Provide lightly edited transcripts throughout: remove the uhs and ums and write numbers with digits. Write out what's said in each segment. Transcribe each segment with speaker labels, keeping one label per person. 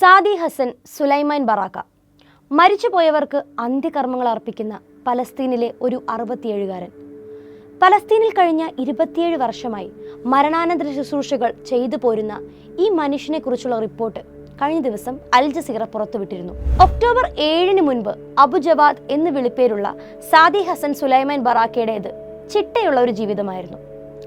Speaker 1: സാദി ഹസൻ സുലൈമാൻ ബറാക്ക മരിച്ചുപോയവർക്ക് അന്ത്യകർമ്മങ്ങൾ അർപ്പിക്കുന്ന പലസ്തീനിലെ ഒരു 67കാരൻ. പലസ്തീനിൽ കഴിഞ്ഞ 27 വർഷമായി മരണാനന്തര ശുശ്രൂഷകൾ ചെയ്തു പോരുന്ന ഈ മനുഷ്യനെ കുറിച്ചുള്ള റിപ്പോർട്ട് കഴിഞ്ഞ ദിവസം അൽ ജസീറ പുറത്തുവിട്ടിരുന്നു. ഒക്ടോബർ 7 മുൻപ് അബു ജവാദ് എന്ന് വിളിപ്പേരുള്ള സാദി ഹസൻ സുലൈമാൻ ബറാക്കയുടേത് ചിട്ടയുള്ള ഒരു ജീവിതമായിരുന്നു.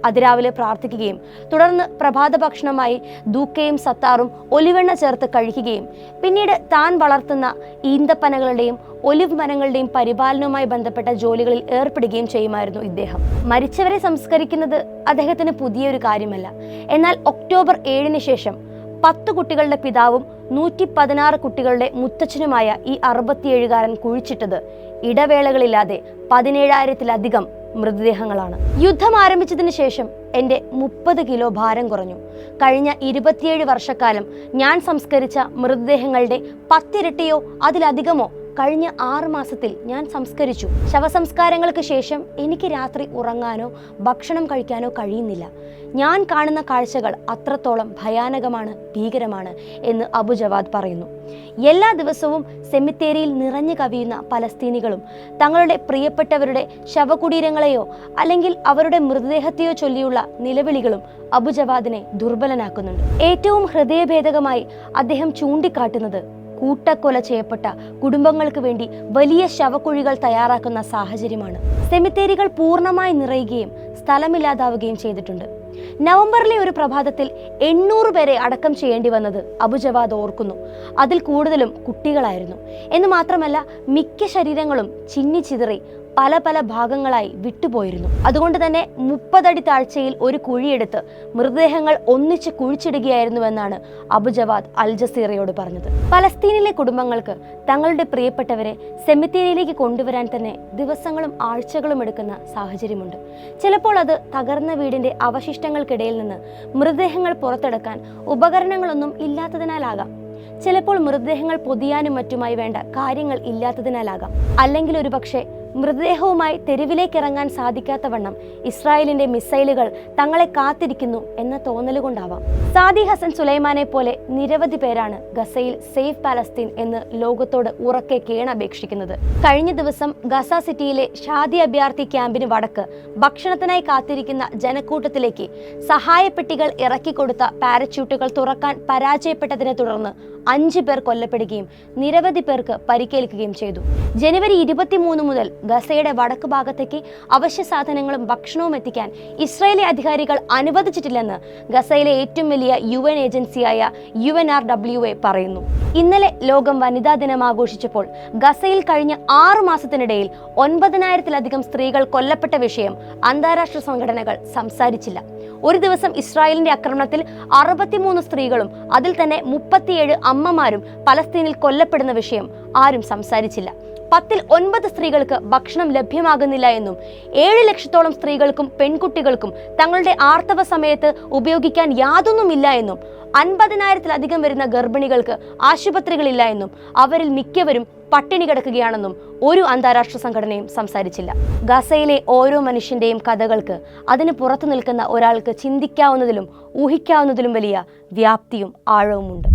Speaker 1: അതിരാവിലെ പ്രാർത്ഥിക്കുകയും തുടർന്ന് പ്രഭാത ഭക്ഷണമായി ദൂക്കയും സത്താറും ഒലിവെണ്ണ ചേർത്ത് കഴിക്കുകയും പിന്നീട് താൻ വളർത്തുന്ന ഈന്തപ്പനകളുടെയും ഒലിവ് മരങ്ങളുടെയും പരിപാലനവുമായി ബന്ധപ്പെട്ട ജോലികളിൽ ഏർപ്പെടുകയും ചെയ്യുമായിരുന്നു ഇദ്ദേഹം. മരിച്ചവരെ സംസ്കരിക്കുന്നത് അദ്ദേഹത്തിന് പുതിയൊരു കാര്യമല്ല. എന്നാൽ ഒക്ടോബർ 7 ശേഷം 10 കുട്ടികളുടെ പിതാവും 116 കുട്ടികളുടെ മുത്തച്ഛനുമായ ഈ 67കാരൻ കുഴിച്ചിട്ടത് ഇടവേളകളില്ലാതെ 17,000-ലധികം മൃതദേഹങ്ങളാണ്. യുദ്ധം ആരംഭിച്ചതിന് ശേഷം എൻ്റെ 30 കിലോ ഭാരം കുറഞ്ഞു. കഴിഞ്ഞ 27 വർഷക്കാലം ഞാൻ സംസ്കരിച്ച മൃതദേഹങ്ങളുടെ 10 ഇരട്ടിയോ അതിലധികമോ കഴിഞ്ഞ 6 മാസത്തിൽ ഞാൻ സംസ്കരിച്ചു. ശവസംസ്കാരങ്ങൾക്ക് ശേഷം എനിക്ക് രാത്രി ഉറങ്ങാനോ ഭക്ഷണം കഴിക്കാനോ കഴിയുന്നില്ല. ഞാൻ കാണുന്ന കാഴ്ചകൾ അത്രത്തോളം ഭയാനകമാണ്, ഭീകരമാണ് എന്ന് അബു ജവാദ് പറയുന്നു. എല്ലാ ദിവസവും സെമിത്തേരിയിൽ നിറഞ്ഞു കവിയുന്ന പലസ്തീനികളും തങ്ങളുടെ പ്രിയപ്പെട്ടവരുടെ ശവകുടീരങ്ങളെയോ അല്ലെങ്കിൽ അവരുടെ മൃതദേഹത്തെയോ ചൊല്ലിയുള്ള നിലവിളികളും അബു ജവാദിനെ ദുർബലനാക്കുന്നുണ്ട്. ഏറ്റവും ഹൃദയഭേദകമായി അദ്ദേഹം ചൂണ്ടിക്കാട്ടുന്നത് കൂട്ടക്കൊല ചെയ്യപ്പെട്ട കുടുംബങ്ങൾക്ക് വേണ്ടി വലിയ ശവക്കുഴികൾ തയ്യാറാക്കുന്ന സാഹചര്യമാണ്. സെമിത്തേരികൾ പൂർണ്ണമായി നിറയുകയും സ്ഥലമില്ലാതാവുകയും ചെയ്തിട്ടുണ്ട്. നവംബറിലെ ഒരു പ്രഭാതത്തിൽ 800 പേരെ അടക്കം ചെയ്യേണ്ടി വന്നത് അബു ജവാദ് ഓർക്കുന്നു. അതിൽ കൂടുതലും കുട്ടികളായിരുന്നു എന്ന് മാത്രമല്ല, മിക്ക ശരീരങ്ങളും ചിന്നിച്ചിതറി പല ഭാഗങ്ങളായി വിട്ടുപോയിരുന്നു. അതുകൊണ്ട് തന്നെ 30 അടി താഴ്ചയിൽ ഒരു കുഴിയെടുത്ത് മൃതദേഹങ്ങൾ ഒന്നിച്ച് കുഴിച്ചിടുകയായിരുന്നുവെന്നാണ് അബു ജവാദ് അൽ ജസീറയോട് പറഞ്ഞത്. പലസ്തീനിലെ കുടുംബങ്ങൾക്ക് തങ്ങളുടെ പ്രിയപ്പെട്ടവരെ സെമിത്തേരിയിലേക്ക് കൊണ്ടുവരാൻ തന്നെ ദിവസങ്ങളും ആഴ്ചകളും എടുക്കുന്ന സാഹചര്യമുണ്ട്. ചിലപ്പോൾ അത് തകർന്ന വീടിന്റെ അവശിഷ്ടങ്ങൾക്കിടയിൽ നിന്ന് മൃതദേഹങ്ങൾ പുറത്തെടുക്കാൻ ഉപകരണങ്ങളൊന്നും ഇല്ലാത്തതിനാലാകാം. ചിലപ്പോൾ മൃതദേഹങ്ങൾ പൊതിയാനും മറ്റുമായി വേണ്ട കാര്യങ്ങൾ ഇല്ലാത്തതിനാലാകാം. അല്ലെങ്കിൽ ഒരുപക്ഷെ മൃതദേഹവുമായി തെരുവിലേക്ക് ഇറങ്ങാൻ സാധിക്കാത്ത വണ്ണം ഇസ്രായേലിന്റെ മിസൈലുകൾ തങ്ങളെ കാത്തിരിക്കുന്നു എന്ന തോന്നലുകൊണ്ടാവാം. സാദി ഹസൻ സുലൈമാനെ പോലെ നിരവധി പേരാണ് ഗസയിൽ സേഫ് പാലസ്തീൻ എന്ന് ലോകത്തോട് ഉറക്കെ കേണപേക്ഷിക്കുന്നത്. കഴിഞ്ഞ ദിവസം ഗസ സിറ്റിയിലെ ഷാദി അഭയാർത്ഥി ക്യാമ്പിന് വടക്ക് ഭക്ഷണത്തിനായി കാത്തിരിക്കുന്ന ജനക്കൂട്ടത്തിലേക്ക് സഹായപ്പെട്ടികൾ ഇറക്കിക്കൊടുത്ത പാരച്യൂട്ടുകൾ തുറക്കാൻ പരാജയപ്പെട്ടതിനെ തുടർന്ന് 5 പേർ കൊല്ലപ്പെടുകയും നിരവധി പേർക്ക് പരിക്കേൽക്കുകയും ചെയ്തു. ജനുവരി 23 മുതൽ ഗസയുടെ വടക്ക് ഭാഗത്തേക്ക് അവശ്യ സാധനങ്ങളും ഭക്ഷണവും എത്തിക്കാൻ ഇസ്രായേലി അധികാരികൾ അനുവദിച്ചിട്ടില്ലെന്ന് ഗസയിലെ ഏറ്റവും വലിയ UN ഏജൻസിയായ UNRWA പറയുന്നു. ഇന്നലെ ലോകം വനിതാ ദിനം ആഘോഷിച്ചപ്പോൾ ഗസയിൽ കഴിഞ്ഞ 6 മാസത്തിനിടയിൽ 9,000-ലധികം സ്ത്രീകൾ കൊല്ലപ്പെട്ട വിഷയം അന്താരാഷ്ട്ര സംഘടനകൾ സംസാരിച്ചില്ല. ഒരു ദിവസം ഇസ്രായേലിന്റെ ആക്രമണത്തിൽ 63 സ്ത്രീകളും അതിൽ തന്നെ 37 അമ്മമാരും പലസ്തീനിൽ കൊല്ലപ്പെടുന്ന വിഷയം ആരും സംസാരിച്ചില്ല. 10ൽ 9 സ്ത്രീകൾക്ക് ഭക്ഷണം ലഭ്യമാകുന്നില്ല എന്നും 7 ലക്ഷത്തോളം സ്ത്രീകൾക്കും പെൺകുട്ടികൾക്കും തങ്ങളുടെ ആർത്തവ സമയത്ത് ഉപയോഗിക്കാൻ യാതൊന്നുമില്ല എന്നും 50,000-ലധികം വരുന്ന ഗർഭിണികൾക്ക് ആശുപത്രികളില്ല എന്നും അവരിൽ മിക്കവരും പട്ടിണി കിടക്കുകയാണെന്നും ഒരു അന്താരാഷ്ട്ര സംഘടനയും സംസാരിച്ചില്ല. ഗസയിലെ ഓരോ മനുഷ്യന്റെയും കഥകൾക്ക് അതിന് പുറത്തു നിൽക്കുന്ന ഒരാൾക്ക് ചിന്തിക്കാവുന്നതിലും ഊഹിക്കാവുന്നതിലും വലിയ വ്യാപ്തിയും ആഴവുമുണ്ട്.